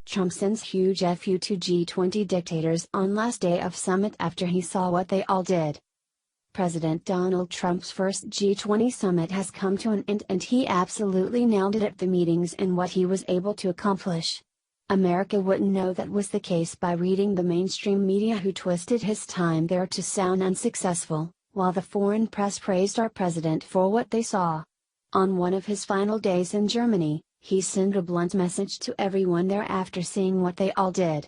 Trump sends huge FU to G20 dictators on last day of summit after he saw what they all did. President Donald Trump's first G20 summit has come to an end and he absolutely nailed it at the meetings in what he was able to accomplish. America wouldn't know that was the case by reading the mainstream media who twisted his time there to sound unsuccessful, while the foreign press praised our president for what they saw. On one of his final days in Germany, he sent a blunt message to everyone there after seeing what they all did.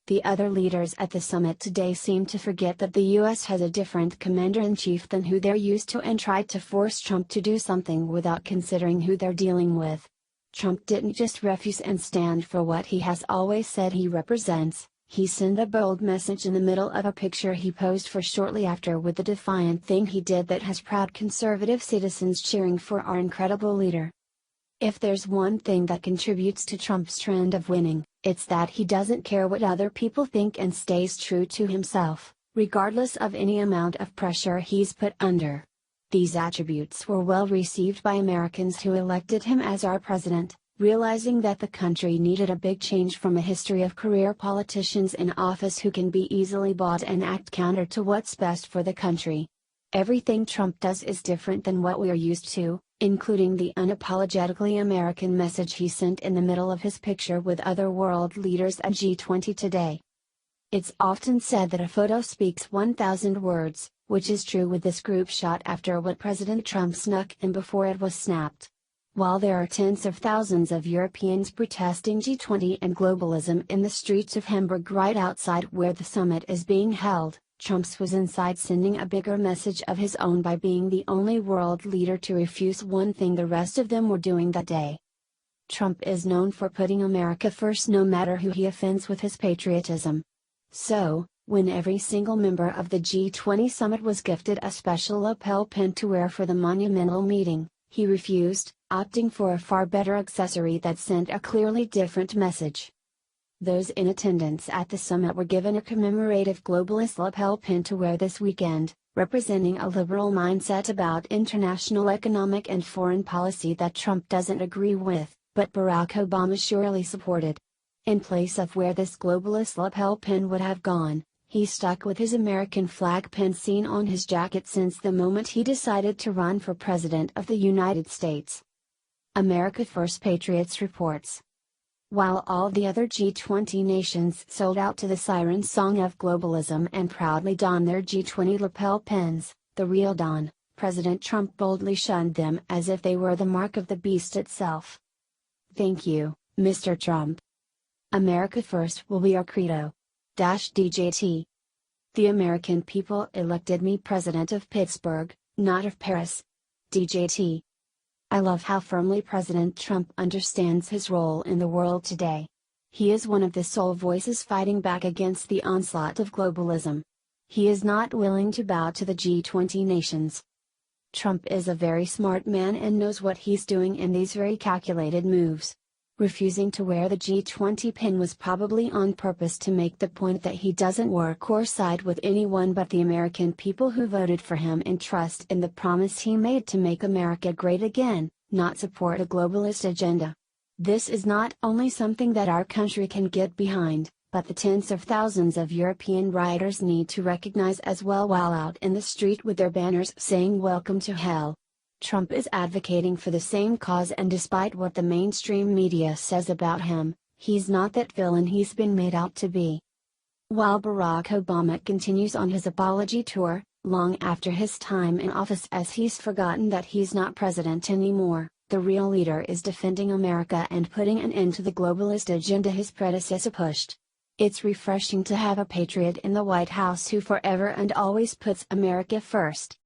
The other leaders at the summit today seem to forget that the US has a different commander-in-chief than who they're used to and tried to force Trump to do something without considering who they're dealing with. Trump didn't just refuse and stand for what he has always said he represents, he sent a bold message in the middle of a picture he posed for shortly after with the defiant thing he did that has proud conservative citizens cheering for our incredible leader. If there's one thing that contributes to Trump's trend of winning, it's that he doesn't care what other people think and stays true to himself, regardless of any amount of pressure he's put under. These attributes were well received by Americans who elected him as our president, realizing that the country needed a big change from a history of career politicians in office who can be easily bought and act counter to what's best for the country. Everything Trump does is different than what we're used to, including the unapologetically American message he sent in the middle of his picture with other world leaders at G20 today. It's often said that a photo speaks 1,000 words, which is true with this group shot after what President Trump snuck in before it was snapped. While there are tens of thousands of Europeans protesting G20 and globalism in the streets of Hamburg right outside where the summit is being held, Trump's was inside sending a bigger message of his own by being the only world leader to refuse one thing the rest of them were doing that day. Trump is known for putting America first no matter who he offends with his patriotism. So, when every single member of the G20 summit was gifted a special lapel pin to wear for the monumental meeting, he refused, opting for a far better accessory that sent a clearly different message. Those in attendance at the summit were given a commemorative globalist lapel pin to wear this weekend, representing a liberal mindset about international economic and foreign policy that Trump doesn't agree with, but Barack Obama surely supported. In place of where this globalist lapel pin would have gone, he stuck with his American flag pin seen on his jacket since the moment he decided to run for President of the United States. America First Patriots reports. While all the other G20 nations sold out to the siren song of globalism and proudly donned their G20 lapel pins, the real Don, President Trump boldly shunned them as if they were the mark of the beast itself. Thank you, Mr. Trump. America First will be our credo. DJT. The American people elected me president of Pittsburgh, not of Paris. DJT. I love how firmly President Trump understands his role in the world today. He is one of the sole voices fighting back against the onslaught of globalism. He is not willing to bow to the G20 nations. Trump is a very smart man and knows what he's doing in these very calculated moves. Refusing to wear the G20 pin was probably on purpose to make the point that he doesn't work or side with anyone but the American people who voted for him and trust in the promise he made to make America great again, not support a globalist agenda. This is not only something that our country can get behind, but the tens of thousands of European rioters need to recognize as well while out in the street with their banners saying "Welcome to Hell." Trump is advocating for the same cause, and despite what the mainstream media says about him, he's not that villain he's been made out to be. While Barack Obama continues on his apology tour, long after his time in office as he's forgotten that he's not president anymore, the real leader is defending America and putting an end to the globalist agenda his predecessor pushed. It's refreshing to have a patriot in the White House who forever and always puts America first.